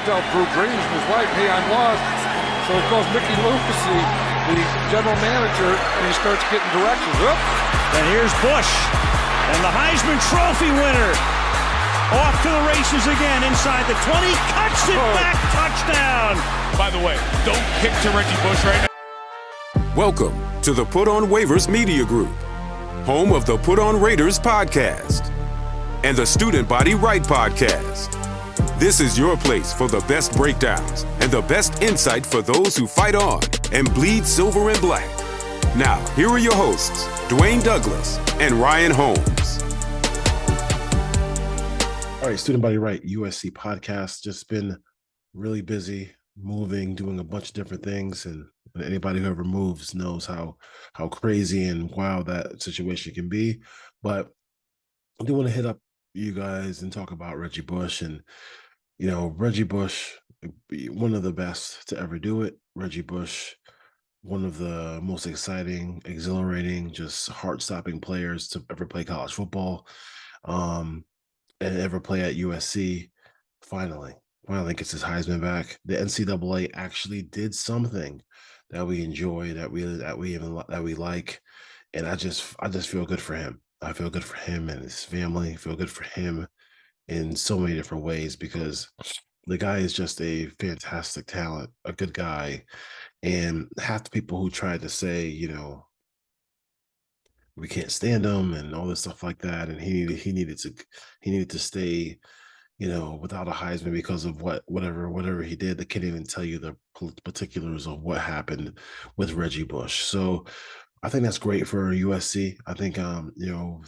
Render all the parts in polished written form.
tell Drew Brees and his wife, hey, I'm lost. So he calls Mickey Lewis, the general manager, and he starts getting directions. Oop. And here's Bush, and the Heisman Trophy winner. Off to the races again, inside the 20, cuts it back, touchdown. By the way, don't kick to Reggie Bush right now. Welcome to the Put On Waivers Media Group, home of the Put On Raiders podcast and the Student Body Right podcast. This is your place for the best breakdowns and the best insight for those who fight on and bleed silver and black. Now, here are your hosts, Dwayne Douglas and Ryan Holmes. All right, Student Body Right, USC podcast. Just been really busy, moving, doing a bunch of different things, and anybody who ever moves knows how crazy and wild that situation can be. But I do want to hit up you guys and talk about Reggie Bush. And, you know, Reggie Bush, one of the best to ever do it. Reggie Bush, one of the most exciting, exhilarating, just heart-stopping players to ever play college football. And ever play at USC. Finally gets his Heisman back. The NCAA actually did something that we enjoy, that we like, and I just feel good for him. I feel good for him and his family. I feel good for him in so many different ways, because the guy is just a fantastic talent, a good guy, and half the people who tried to say, you know, we can't stand him and all this stuff like that, and he needed to stay, you know, without a Heisman because of whatever he did. They can't even tell you the particulars of what happened with Reggie Bush. So I think that's great for USC. I think you know,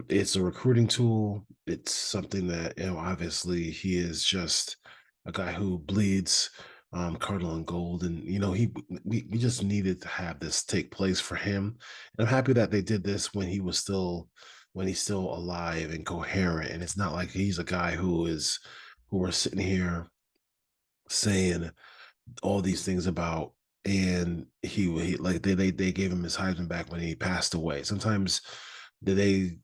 it's a recruiting tool. It's something that, you know, obviously he is just a guy who bleeds cardinal and gold, and you know, we just needed to have this take place for him. And I'm happy that they did this when he's still alive and coherent, and it's not like he's a guy who we're sitting here saying all these things about, and he like they gave him his Heisman back when he passed away. Sometimes they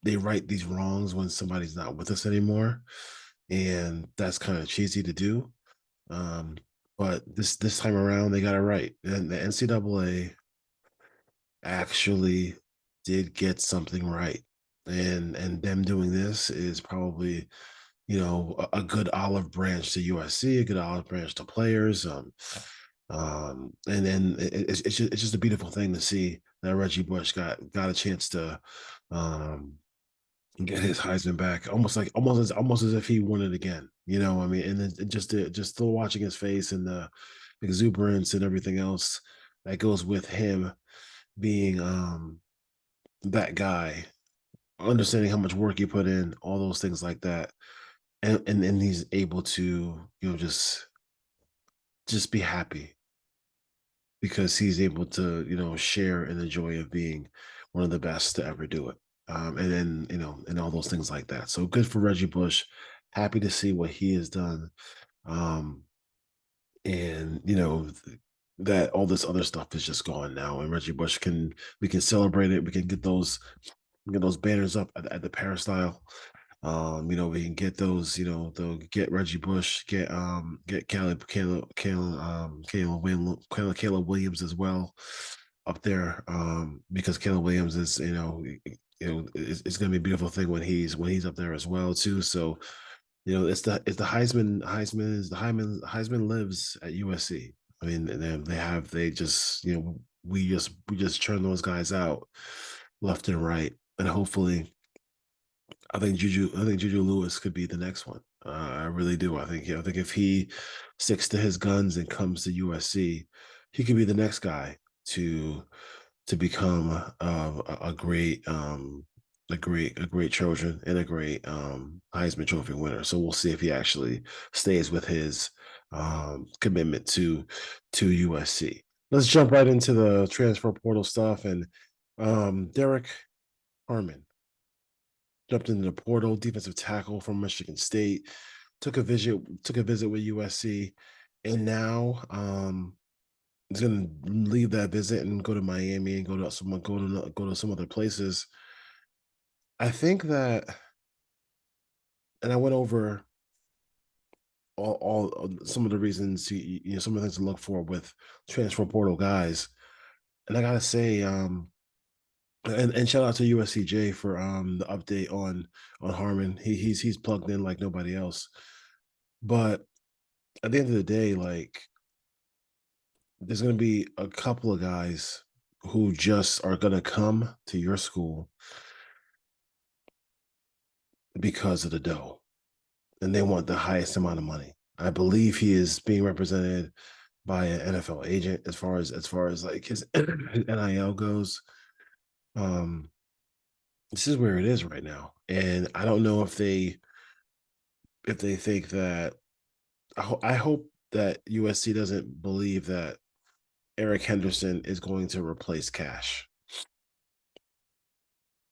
right these wrongs when somebody's not with us anymore, and that's kind of cheesy to do. But this time around, they got it right. And the NCAA actually did get something right. And them doing this is probably, you know, a good olive branch to USC, a good olive branch to players. And then it's just a beautiful thing to see that Reggie Bush got a chance to get his Heisman back, almost as if he won it again. You know, I mean, and then just still watching his face and the exuberance and everything else that goes with him being that guy, understanding how much work he put in, all those things like that, and he's able to, you know, just be happy because he's able to, you know, share in the joy of being one of the best to ever do it. And then, you know, and all those things like that. So good for Reggie Bush. Happy to see what he has done. And, you know, that all this other stuff is just gone now. And Reggie Bush we can celebrate it. We can get those banners up at the peristyle. You know, we can get those, you know, get Reggie Bush, get Caleb Williams as well up there. Because Caleb Williams is, you know, it's going to be a beautiful thing when he's up there as well too. So, you know, it's the Heisman lives at USC. I mean, they just, you know, we just churn those guys out left and right, and hopefully, I think Juju Lewis could be the next one. I really do. I think if he sticks to his guns and comes to USC, he could be the next guy to become a great Trojan and a great Heisman Trophy winner. So we'll see if he actually stays with his commitment to USC. Let's jump right into the transfer portal stuff. And Derek Harmon jumped into the portal, defensive tackle from Michigan State, took a visit with USC, and now is going to leave that visit and go to Miami and go to some other places. I think that, and I went over all some of the reasons some of the things to look for with transfer portal guys. And I gotta say, and shout out to USCJ for the update on Harmon. He's plugged in like nobody else. But at the end of the day, like there's gonna be a couple of guys who just are gonna come to your school because of the dough, and they want the highest amount of money. I believe he is being represented by an NFL agent as far as like his NIL goes. This is where it is right now, and I don't know if they think that. I hope that USC doesn't believe that Eric Henderson is going to replace Cash.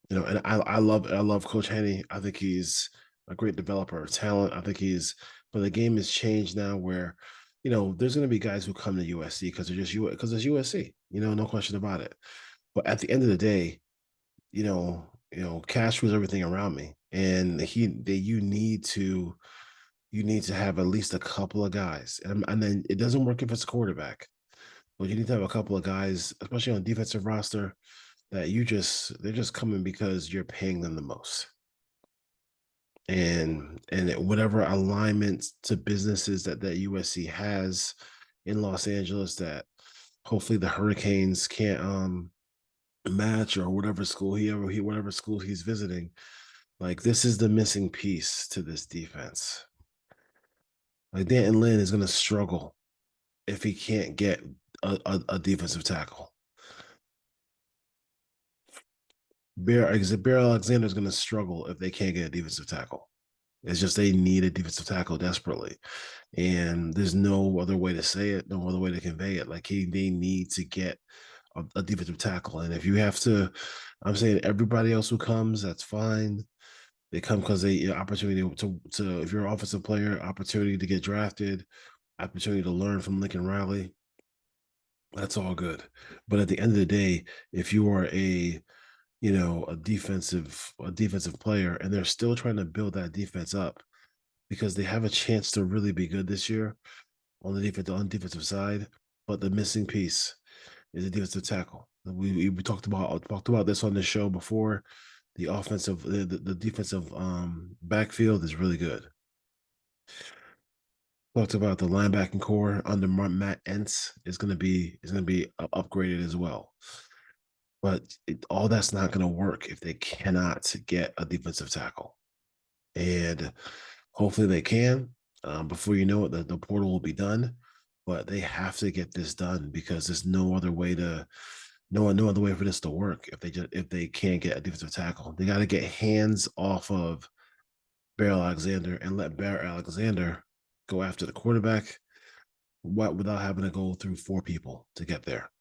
And I love Coach Henny. I think he's a great developer of talent. I think but the game has changed now where, there's going to be guys who come to USC because it's USC. No question about it. But at the end of the day, Cash was everything around me, and you need to have at least a couple of guys, and then it doesn't work if it's a quarterback, but you need to have a couple of guys, especially on defensive roster, that they're just coming because you're paying them the most. And whatever alignments to businesses that USC has in Los Angeles that hopefully the Hurricanes can't match, or whatever school whatever school he's visiting, like this is the missing piece to this defense. Like Danton Lynn is going to struggle if he can't get a defensive tackle. Bear Alexander is going to struggle if they can't get a defensive tackle. It's just they need a defensive tackle desperately, and there's no other way to say it, no other way to convey it. Like they need to get a defensive tackle, and if you have to, I'm saying everybody else who comes, that's fine. They come because they opportunity to if you're an offensive player, opportunity to get drafted, opportunity to learn from Lincoln Riley. That's all good, but at the end of the day, if you are a defensive player, and they're still trying to build that defense up because they have a chance to really be good this year on the defensive side. But the missing piece is a defensive tackle. We talked about this on the show before. The defensive backfield is really good. Talked about the linebacking core under Matt Entz is going to be upgraded as well. But all that's not going to work if they cannot get a defensive tackle. And hopefully they can. Before you know it, the portal will be done. But they have to get this done because there's no other way for this to work if they can't get a defensive tackle. They got to get hands off of Bear Alexander and let Bear Alexander go after the quarterback without having to go through 4 people to get there.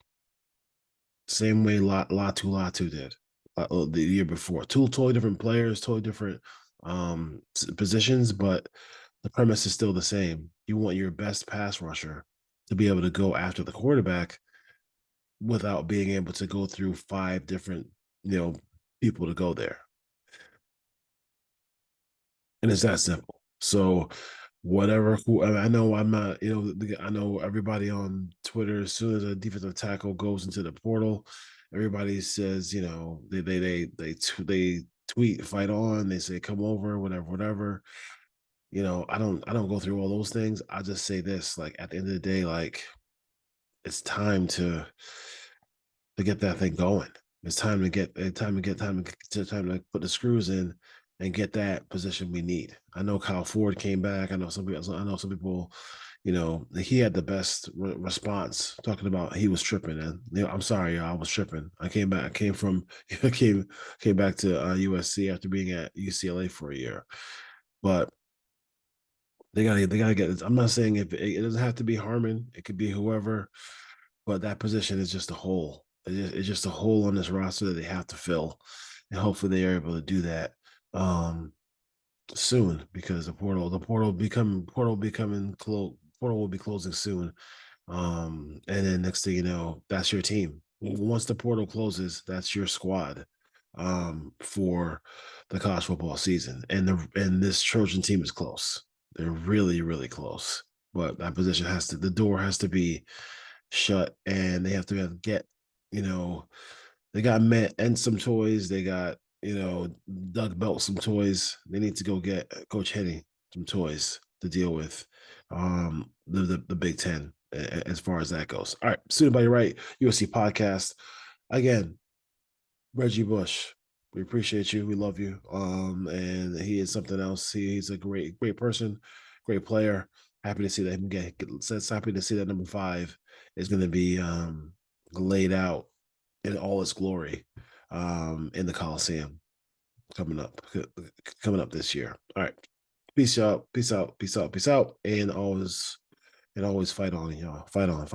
Same way Latu did the year before. Two totally different players, totally different positions, but the premise is still the same. You want your best pass rusher to be able to go after the quarterback without being able to go through 5 different, people to go there. And it's that simple. So I know I'm not, I know everybody on Twitter, as soon as a defensive tackle goes into the portal, everybody says, they tweet, fight on, they say, come over, whatever. I don't go through all those things. I just say this, like, at the end of the day, like, it's time to get that thing going. It's time to put the screws in and get that position we need. I know Kyle Ford came back. I know some people, he had the best response talking about he was tripping. And I'm sorry, I was tripping. I came back to USC after being at UCLA for a year. But they gotta get this. I'm not saying it doesn't have to be Harmon. It could be whoever, but that position is just a hole. It's just a hole on this roster that they have to fill, and hopefully they are able to do that soon, because the portal will be closing soon. And then next thing you know, that's your team. Once the portal closes, that's your squad for the college football season. And this Trojan team is close. They're really, really close. But that position the door has to be shut, and they have to get, they got Met and some toys. They got, Doug Belt some toys. They need to go get Coach Henny some toys to deal with the Big Ten as far as that goes. All right, Student Body Right, USC podcast. Again, Reggie Bush, we appreciate you. We love you. And he is something else. He's a great person, great player. Happy to see that him happy to see that number 5 is going to be laid out in all its glory in the Coliseum coming up this year. All right. Peace out. And always fight on, y'all. Fight on.